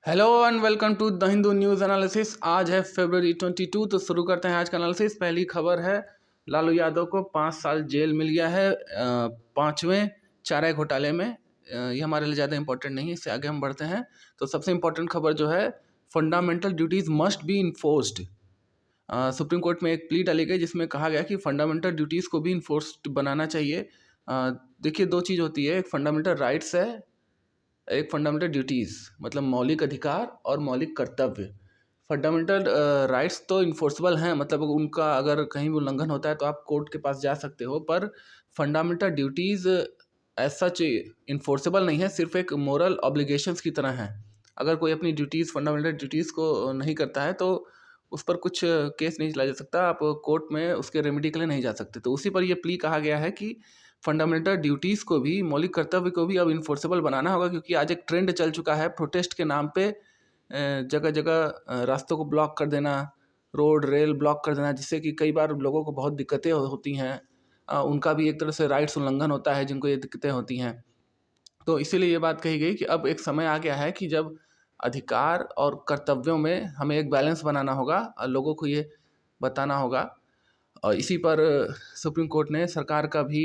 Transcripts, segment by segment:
Hello and welcome to the Hindu news analysis. आज है फरवरी 22। तो शुरू करते हैं आज का एनालिसिस। पहली खबर है, लालू यादव को 5 साल जेल मिल गया है पांचवें चारा घोटाले में। ये हमारे लिए ज़्यादा इंपॉर्टेंट नहीं है, इससे आगे हम बढ़ते हैं। तो सबसे इम्पोर्टेंट खबर जो है, fundamental duties must be enforced. Supreme court में एक प्ली डाली गई जिसमें कहा गया कि फंडामेंटल ड्यूटीज़ को भी इन्फोर्स्ड बनाना चाहिए। देखिए, दो चीज़ होती है, एक फंडामेंटल राइट्स है, एक फंडामेंटल ड्यूटीज़ मतलब मौलिक अधिकार और मौलिक कर्तव्य। फंडामेंटल राइट्स तो इन्फोर्सेबल हैं, मतलब उनका अगर कहीं भी उल्लंघन होता है तो आप कोर्ट के पास जा सकते हो, पर fundamental duties as such enforceable नहीं है, सिर्फ एक मोरल ऑब्लिगेशंस की तरह हैं। अगर कोई अपनी ड्यूटीज़ फंडामेंटल ड्यूटीज़ को नहीं करता है तो उस पर कुछ केस नहीं चला जा सकता, आप कोर्ट में उसके रेमेडी के लिए नहीं जा सकते। तो उसी पर यह प्ली कहा गया है कि फंडामेंटल ड्यूटीज़ को भी, मौलिक कर्तव्य को भी अब इन्फोर्सेबल बनाना होगा, क्योंकि आज एक ट्रेंड चल चुका है प्रोटेस्ट के नाम पे जगह जगह रास्तों को ब्लॉक कर देना, रोड रेल ब्लॉक कर देना, जिससे कि कई बार लोगों को बहुत दिक्कतें होती हैं। उनका भी एक तरह से राइट्स उल्लंघन होता है जिनको ये दिक्कतें होती हैं। तो इसीलिए ये बात कही गई कि अब एक समय आ गया है कि जब अधिकार और कर्तव्यों में हमें एक बैलेंस बनाना होगा और लोगों को ये बताना होगा। और इसी पर सुप्रीम कोर्ट ने सरकार का भी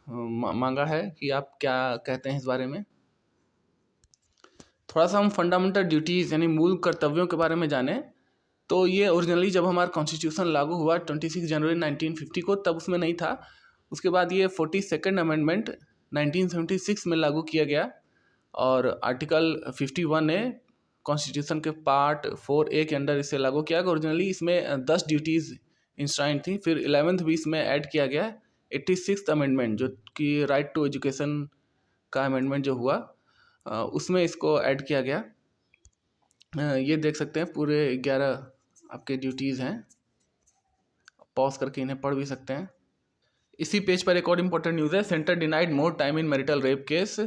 मांगा है कि आप क्या कहते हैं इस बारे में। थोड़ा सा हम फंडामेंटल ड्यूटीज़ यानी मूल कर्तव्यों के बारे में जानें। तो ये ओरिजिनली जब हमारा कॉन्स्टिट्यूशन लागू हुआ 26 जनवरी 1950 को, तब उसमें नहीं था। उसके बाद ये 42nd अमेंडमेंट 1976 में लागू किया गया और आर्टिकल 51A कॉन्स्टिट्यूशन के पार्ट 4A के अंडर इसे लागू किया गया। ओरिजिनली इसमें 10 ड्यूटीज़ इंश्राइंड थी, फिर 11th भी इसमें ऐड किया गया। 86th अमेंडमेंट जो कि राइट टू एजुकेशन का अमेंडमेंट जो हुआ, उसमें इसको ऐड किया गया। ये देख सकते हैं पूरे 11 आपके ड्यूटीज़ हैं, पॉज करके इन्हें पढ़ भी सकते हैं। इसी पेज पर एक और इम्पोर्टेंट न्यूज़ है, centre denied more time in marital rape case.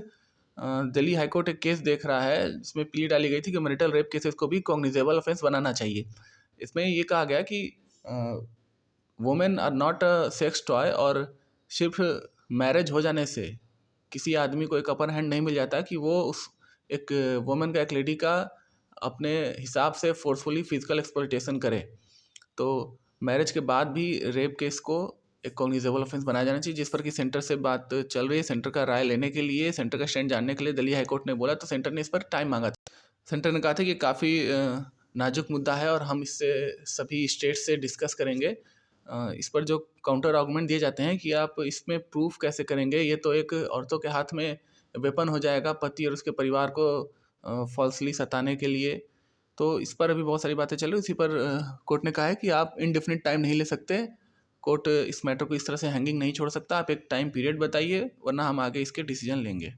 Delhi high court एक केस देख रहा है जिसमें प्ली डाली गई थी कि मैरिटल रेप केसेस को भी कॉग्निजेबल ऑफेंस बनाना चाहिए। इसमें ये कहा गया कि women are not a sex toy, और सिर्फ मैरिज हो जाने से किसी आदमी को एक अपर हैंड नहीं मिल जाता कि वो उस एक वुमेन का, एक लेडी का अपने हिसाब से फोर्सफुली फिजिकल एक्सप्लॉयटेशन करे। तो मैरिज के बाद भी रेप केस को एक कॉग्निजेबल ऑफेंस बनाया जाना चाहिए, जिस पर कि सेंटर से बात चल रही है। सेंटर का राय लेने के लिए, सेंटर का स्टैंड जानने के लिए दिल्ली हाईकोर्ट ने बोला, तो सेंटर ने इस पर टाइम मांगा था। सेंटर ने कहा था कि काफ़ी नाजुक मुद्दा है और हम इससे सभी स्टेट से डिस्कस करेंगे। इस पर जो काउंटर आर्गुमेंट दिए जाते हैं कि आप इसमें प्रूफ कैसे करेंगे, ये तो एक औरतों के हाथ में वेपन हो जाएगा पति और उसके परिवार को फॉल्सली सताने के लिए। तो इस पर अभी बहुत सारी बातें चल रही। इसी पर कोर्ट ने कहा है कि आप इनडेफिनिट टाइम नहीं ले सकते, कोर्ट इस मैटर को इस तरह से हैंगिंग नहीं छोड़ सकता, आप एक टाइम पीरियड बताइए वरना हम आगे इसके डिसीजन लेंगे।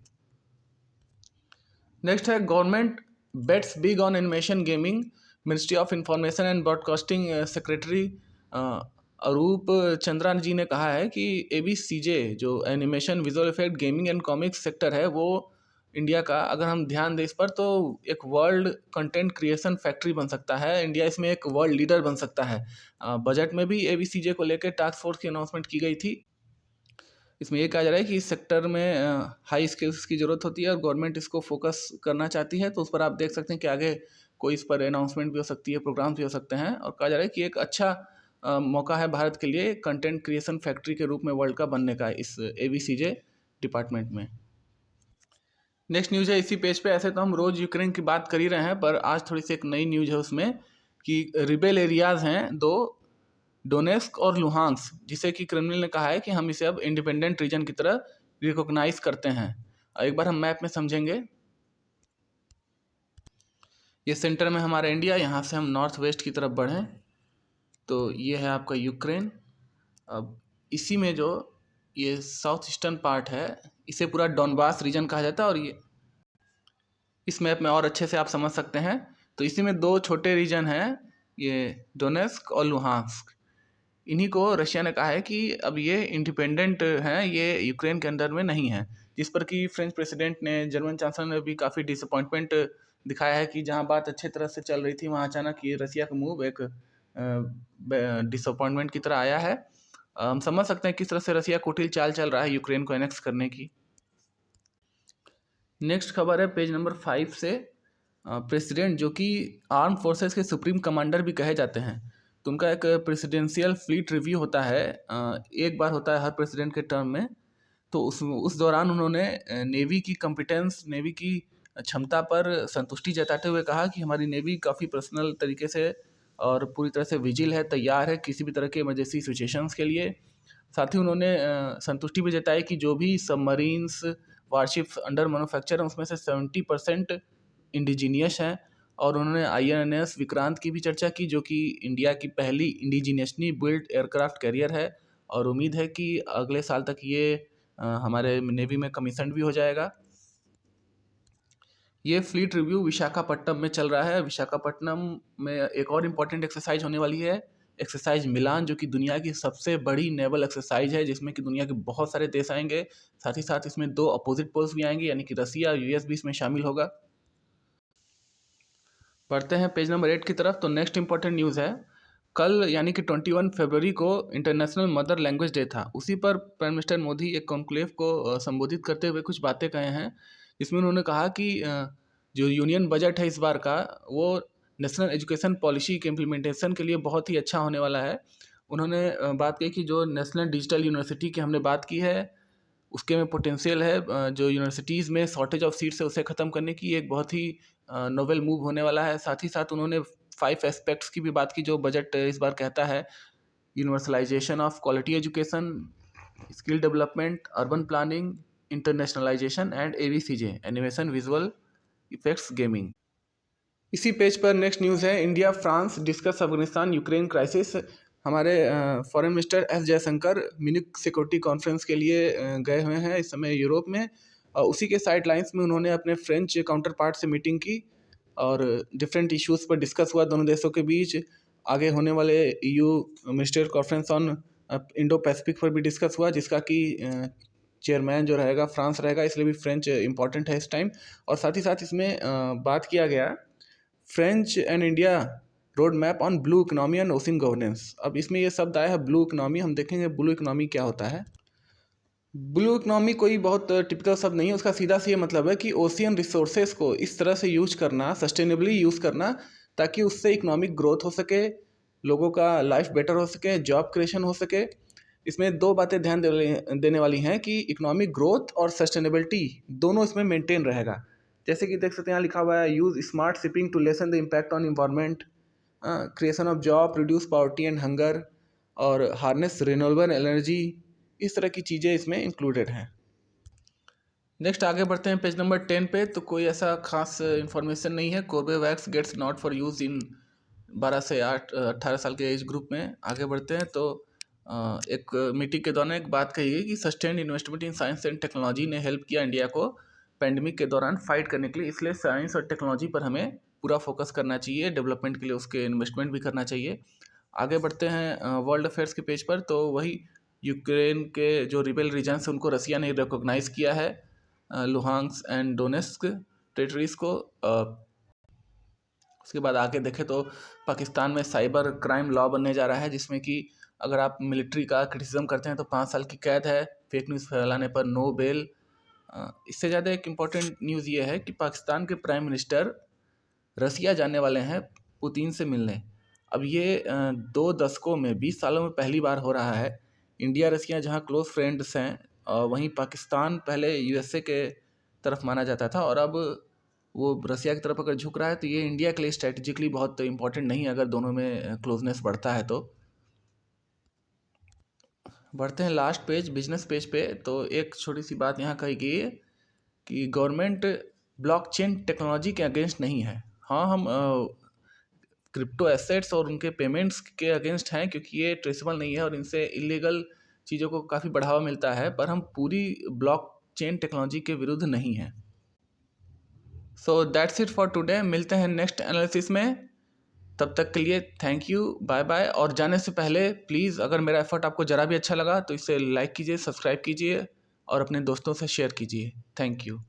नेक्स्ट है, government bets big on animation gaming. Ministry of information and broadcasting secretary Arup Chandra ji ने कहा है कि ABCJ जो animation, visual effect, gaming and comics sector है, वो इंडिया का, अगर हम ध्यान दें इस पर, तो एक वर्ल्ड कंटेंट क्रिएशन फैक्ट्री बन सकता है। इंडिया इसमें एक वर्ल्ड लीडर बन सकता है। बजट में भी ABCJ को लेकर टास्क फोर्स की अनाउंसमेंट की गई थी। इसमें ये कहा जा रहा है कि इस सेक्टर में हाई स्किल्स की ज़रूरत होती है और गवर्नमेंट इसको फोकस करना चाहती है। तो उस पर आप देख सकते हैं कि आगे कोई इस पर अनाउंसमेंट भी हो सकती है, प्रोग्राम्स भी हो सकते हैं, और कहा जा रहा है कि एक अच्छा मौका है भारत के लिए कंटेंट क्रिएशन फैक्ट्री के रूप में वर्ल्ड का बनने का इस ABCJ डिपार्टमेंट में। नेक्स्ट न्यूज़ है इसी पेज पे। ऐसे तो हम रोज़ यूक्रेन की बात कर ही रहे हैं, पर आज थोड़ी सी एक नई न्यूज़ है उसमें कि रिबेल एरियाज़ हैं दो, डोनेस्क और लुहांस्क, जिसे कि क्रेमलिन ने कहा है कि हम इसे अब इंडिपेंडेंट रीजन की तरह रिकॉग्नाइज करते हैं। एक बार हम मैप में समझेंगे। ये सेंटर में हमारा इंडिया, यहाँ से हम नॉर्थ वेस्ट की तरफ बढ़ें तो ये है आपका यूक्रेन। अब इसी में जो ये साउथ ईस्टर्न पार्ट है, इसे पूरा डॉनबास रीजन कहा जाता है, और ये इस मैप में और अच्छे से आप समझ सकते हैं। तो इसी में दो छोटे रीजन हैं, ये डोनेस्क और लुहांस्क। इन्हीं को रशिया ने कहा है कि अब ये इंडिपेंडेंट हैं, ये यूक्रेन के अंदर में नहीं है, जिस पर कि फ्रेंच प्रेसिडेंट ने, जर्मन चांसलर ने भी काफ़ी डिसअपॉइंटमेंट दिखाया है कि जहां बात अच्छे तरह से चल रही थी वहां अचानक ये रशिया का मूव एक डिसअपॉइंटमेंट की तरह आया है। हम समझ सकते हैं किस तरह से रशिया कुटिल चाल चल रहा है यूक्रेन को एनेक्स करने की। नेक्स्ट खबर है पेज नंबर 5 से। प्रेसिडेंट जो कि आर्म फोर्सेस के सुप्रीम कमांडर भी कहे जाते हैं, तो उनका एक प्रेसिडेंशियल फ्लीट रिव्यू होता है, एक बार होता है हर प्रेसिडेंट के टर्म में। तो उस दौरान उन्होंने नेवी की कॉम्पिटेंस, नेवी की क्षमता पर संतुष्टि जताते हुए कहा कि हमारी नेवी काफ़ी पर्सनल तरीके से और पूरी तरह से विजिल है, तैयार है किसी भी तरह के इमरजेंसी सिचुएशंस के लिए। साथ ही उन्होंने संतुष्टि भी जताई कि जो भी सबमरीन्स वारशिप्स अंडर मैन्युफैक्चर हैं उसमें से 70% इंडिजीनियस हैं। और उन्होंने INS विक्रांत की भी चर्चा की, जो कि इंडिया की पहली इंडिजीनियसली बिल्ड एयरक्राफ्ट कैरियर है, और उम्मीद है कि अगले साल तक ये हमारे नेवी में कमीशन भी हो जाएगा। ये फ्लीट रिव्यू विशाखापट्टनम में चल रहा है। विशाखापट्टनम में एक और इम्पॉर्टेंट एक्सरसाइज होने वाली है, एक्सरसाइज मिलान, जो कि दुनिया की सबसे बड़ी नेवल एक्सरसाइज है, जिसमें कि दुनिया के बहुत सारे देश आएंगे। साथ ही साथ इसमें 2 अपोजिट पोल्स भी आएंगे, यानी कि रसिया और US भी इसमें शामिल होगा। पढ़ते हैं पेज नंबर 8 की तरफ। तो नेक्स्ट इंपॉर्टेंट न्यूज़ है, कल यानी कि 21 फरवरी को इंटरनेशनल मदर लैंग्वेज डे था। उसी पर प्राइम मिनिस्टर मोदी एक कॉन्क्लेव को संबोधित करते हुए कुछ बातें कहे हैं, जिसमें उन्होंने कहा कि जो यूनियन बजट है इस बार का, वो नेशनल एजुकेशन पॉलिसी के इम्प्लीमेंटेशन के लिए बहुत ही अच्छा होने वाला है। उन्होंने बात की कि जो नेशनल डिजिटल यूनिवर्सिटी की हमने बात की है, उसके में पोटेंशियल है। जो यूनिवर्सिटीज़ में शॉर्टेज ऑफ सीट्स है उसे ख़त्म करने की एक बहुत ही नोवेल मूव होने वाला है। साथ ही साथ उन्होंने 5 एस्पेक्ट्स की भी बात की जो बजट इस बार कहता है: universalisation of quality education, skill development, urban planning, internationalisation and ABCJ, animation, visual effects, gaming. इसी पेज पर नेक्स्ट न्यूज़ है, India France discuss Afghanistan Ukraine crisis. हमारे foreign minister S Jaishankar Munich security conference के लिए गए हुए हैं इस समय यूरोप में। उसी के साइड लाइन्स में उन्होंने अपने फ्रेंच काउंटर पार्ट से मीटिंग की और डिफरेंट इश्यूज़ पर डिस्कस हुआ दोनों देशों के बीच। आगे होने वाले EU minister conference on Indo Pacific पर भी डिस्कस हुआ, जिसका कि चेयरमैन जो रहेगा फ्रांस रहेगा, इसलिए भी फ्रेंच इंपॉर्टेंट है इस टाइम। और साथ ही साथ इसमें बात किया गया French and India road map on blue economy and ocean governance. अब इसमें ये शब्द आया है ब्लू इकोनॉमी, हम देखेंगे ब्लू इकोनॉमी क्या होता है। ब्लू इकोनॉमी कोई बहुत टिपिकल शब्द नहीं है, उसका सीधा सा ये मतलब है कि ओशियन रिसोर्सेज को इस तरह से यूज करना, सस्टेनेबली यूज़ करना, ताकि उससे इकोनॉमिक ग्रोथ हो सके, लोगों का लाइफ बेटर हो सके, जॉब क्रिएशन हो सके। इसमें 2 बातें ध्यान देने वाली हैं कि इकोनॉमिक ग्रोथ और सस्टेनेबिलिटी दोनों इसमें मेंटेन रहेगा। जैसे कि देख सकते हैं यहाँ लिखा हुआ है, use smart shipping to lessen the impact on environment, creation of job, reduce poverty and hunger, और हार्नेस रिन्यूएबल एनर्जी। इस तरह की चीज़ें इसमें इंक्लूडेड हैं। नेक्स्ट आगे बढ़ते हैं पेज नंबर 10 पे। तो कोई ऐसा खास इन्फॉर्मेशन नहीं है। Corbevax gets not for use in 12 से 18 साल के एज ग्रुप में। आगे बढ़ते हैं तो एक मीटिंग के दौरान एक बात कही गई कि sustained investment in science and technology ने हेल्प किया इंडिया को पैंडमिक के दौरान फाइट करने के लिए, इसलिए साइंस और टेक्नोलॉजी पर हमें पूरा फोकस करना चाहिए, डेवलपमेंट के लिए उसके इन्वेस्टमेंट भी करना चाहिए। आगे बढ़ते हैं वर्ल्ड अफेयर्स के पेज पर। तो वही यूक्रेन के जो रिबेल रीजन है उनको रसिया ने रिकॉग्नाइज़ किया है, लुहांस्क एंड डोनेस्क टेरिटरीज को। उसके बाद आगे देखें तो पाकिस्तान में साइबर क्राइम लॉ बनने जा रहा है, जिसमें कि अगर आप मिलिट्री का क्रिटिसिज्म करते हैं तो 5 साल की कैद है, फेक न्यूज़ फैलाने पर नो बेल। इससे ज़्यादा एक इम्पॉर्टेंट न्यूज़ ये है कि पाकिस्तान के प्राइम मिनिस्टर रसिया जाने वाले हैं पुतिन से मिलने। अब ये 2 दशकों में 20 सालों में पहली बार हो रहा है। इंडिया रसिया जहाँ क्लोज फ्रेंड्स हैं, वहीं पाकिस्तान पहले USA के तरफ माना जाता था, और अब वो रसिया की तरफ अगर झुक रहा है तो ये इंडिया के लिए स्ट्रेटेजिकली बहुत इंपॉर्टेंट नहीं है अगर दोनों में क्लोजनेस बढ़ता है तो। बढ़ते हैं लास्ट पेज, बिजनेस पेज पे। तो एक छोटी सी बात यहाँ कही गई है कि गवर्नमेंट ब्लॉकचेन टेक्नोलॉजी के अगेंस्ट नहीं है। हाँ, हम क्रिप्टो एसेट्स और उनके पेमेंट्स के अगेंस्ट हैं, क्योंकि ये ट्रेसेबल नहीं है और इनसे इलीगल चीज़ों को काफ़ी बढ़ावा मिलता है, पर हम पूरी ब्लॉकचेन टेक्नोलॉजी के विरुद्ध नहीं हैं। So that's it for today. मिलते हैं नेक्स्ट एनालिसिस में, तब तक के लिए थैंक यू, बाय बाय। और जाने से पहले प्लीज़, अगर मेरा एफर्ट आपको ज़रा भी अच्छा लगा तो इसे लाइक कीजिए, सब्सक्राइब कीजिए और अपने दोस्तों से शेयर कीजिए। Thank you.